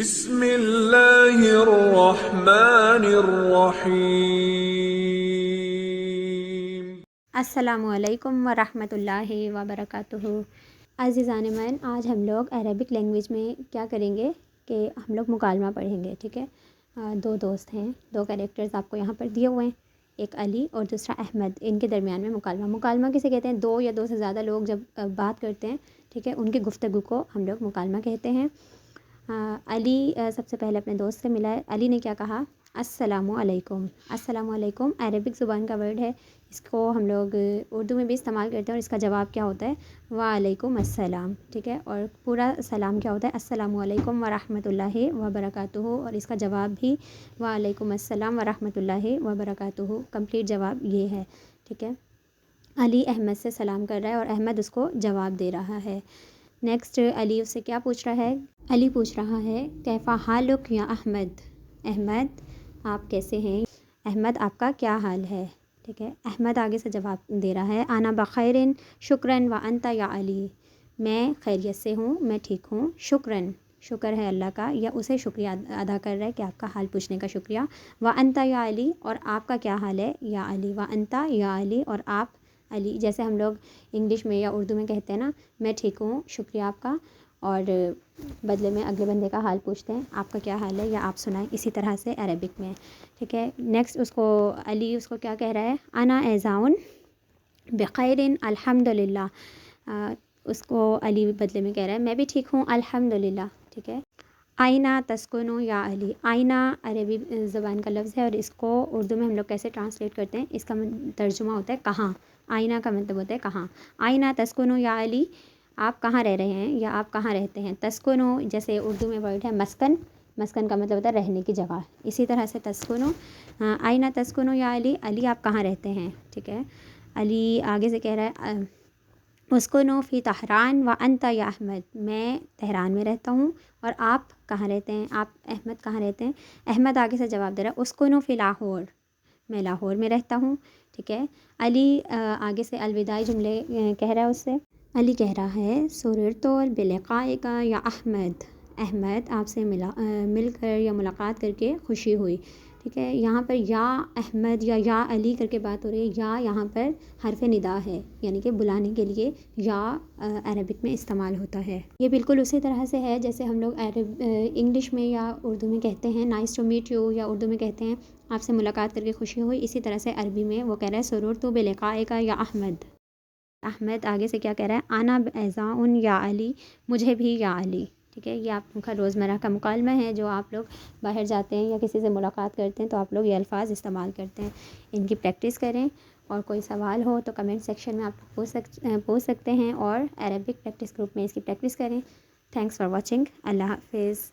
بسم اللہ الرحمن الرحیم۔ السلام علیکم ورحمۃ اللہ وبرکاتہ۔ عزیزان من، آج ہم لوگ عربک لینگویج میں کیا کریں گے کہ ہم لوگ مکالمہ پڑھیں گے، ٹھیک ہے۔ دو دوست ہیں، دو کریکٹرز آپ کو یہاں پر دیے ہوئے ہیں، ایک علی اور دوسرا احمد۔ ان کے درمیان میں مکالمہ کسے کہتے ہیں؟ دو یا دو سے زیادہ لوگ جب بات کرتے ہیں، ٹھیک ہے، ان کی گفتگو کو ہم لوگ مکالمہ کہتے ہیں۔ علی سب سے پہلے اپنے دوست سے ملا ہے۔ علی نے کیا کہا؟ السلام علیکم۔ السلام علیکم عربک زبان کا ورڈ ہے، اس کو ہم لوگ اردو میں بھی استعمال کرتے ہیں، اور اس کا جواب کیا ہوتا ہے؟ وعلیکم السلام، ٹھیک ہے۔ اور پورا سلام کیا ہوتا ہے؟ السلام علیکم ورحمۃ اللہ وبرکاتہ، اور اس کا جواب بھی وعلیکم السلام ورحمۃ اللہ وبرکاتہ۔ کمپلیٹ جواب یہ ہے، ٹھیک ہے۔ علی احمد سے سلام کر رہا ہے اور احمد اس کو جواب دے رہا ہے۔ نیکسٹ علی اس سے کیا پوچھ رہا ہے؟ علی پوچھ رہا ہے کیف حالک یا احمد؟ احمد آپ کیسے ہیں؟ احمد آپ کا کیا حال ہے؟ ٹھیک ہے۔ احمد آگے سے جواب دے رہا ہے انا بخیر شکراً و انت یا علی۔ میں خیریت سے ہوں، میں ٹھیک ہوں، شکراً شکر ہے اللہ کا، یا اسے شکریہ ادا کر رہا ہے کہ آپ کا حال پوچھنے کا شکریہ۔ و انت یا علی، اور آپ کا کیا حال ہے؟ یا علی، و انت یا علی، اور آپ علی۔ جیسے ہم لوگ انگلش میں یا اردو میں کہتے ہیں نا، میں ٹھیک ہوں شکریہ آپ کا، اور بدلے میں اگلے بندے کا حال پوچھتے ہیں آپ کا کیا حال ہے، یا آپ سنائیں، اسی طرح سے عربک میں، ٹھیک ہے۔ نیکسٹ اس کو علی اس کو کیا کہہ رہا ہے؟ انا ایزاؤن بخیر الحمد للہ۔ اس کو علی بدلے میں کہہ رہا ہے میں بھی ٹھیک ہوں الحمد للہ، ٹھیک ہے۔ آئینہ تسکنو یا علی۔ آئینہ عربی زبان کا لفظ ہے، اور اس کو اردو میں ہم لوگ کیسے ٹرانسلیٹ کرتے ہیں؟ اس کا ترجمہ ہوتا ہے کہاں۔ آئینہ کا مطلب ہوتا ہے کہاں۔ آئینہ تسکنو یا علی، آپ کہاں رہ رہے ہیں یا آپ کہاں رہتے ہیں؟ تسکنو جیسے اردو میں ورڈ ہے مسکن، مسکن کا مطلب ہوتا ہے رہنے کی جگہ، اسی طرح سے تسکنو۔ آئینہ تسکنو یا علی، علی آپ کہاں رہتے ہیں، ٹھیک ہے۔ علی آگے سے کہہ رہا ہے اسکنو فی طہران و انت یا احمد۔ میں تہران میں رہتا ہوں، اور آپ کہاں رہتے ہیں؟ آپ احمد کہاں رہتے ہیں؟ احمد آگے سے جواب دے رہا ہے اسکنو فی لاہور، میں لاہور میں رہتا ہوں، ٹھیک ہے۔ علی آگے سے الوداعی جملے کہہ رہا ہے اس سے۔ علی کہہ رہا ہے سررت بلقائک یا احمد۔ احمد آپ سے مل کر یا ملاقات کر کے خوشی ہوئی، ٹھیک ہے۔ یہاں پر یا احمد یا علی کر کے بات ہو رہی ہے، یا یہاں پر حرف ندا ہے، یعنی کہ بلانے کے لیے یا عربک میں استعمال ہوتا ہے۔ یہ بالکل اسی طرح سے ہے جیسے ہم لوگ انگلش میں یا اردو میں کہتے ہیں نائس ٹو میٹ یو، یا اردو میں کہتے ہیں آپ سے ملاقات کر کے خوشی ہوئی، اسی طرح سے عربی میں وہ کہہ رہا ہے سررت بلقائک یا احمد۔ احمد آگے سے کیا کہہ رہا ہے؟ انا ایزاؤن یا علی، مجھے بھی یا علی، ٹھیک ہے۔ یہ آپ کا روزمرہ کا مکالمہ ہے، جو آپ لوگ باہر جاتے ہیں یا کسی سے ملاقات کرتے ہیں تو آپ لوگ یہ الفاظ استعمال کرتے ہیں۔ ان کی پریکٹس کریں، اور کوئی سوال ہو تو کمنٹ سیکشن میں آپ پوچھ سکتے ہیں، اور عربک پریکٹس گروپ میں اس کی پریکٹس کریں۔ تھینکس فار واچنگ، اللہ حافظ۔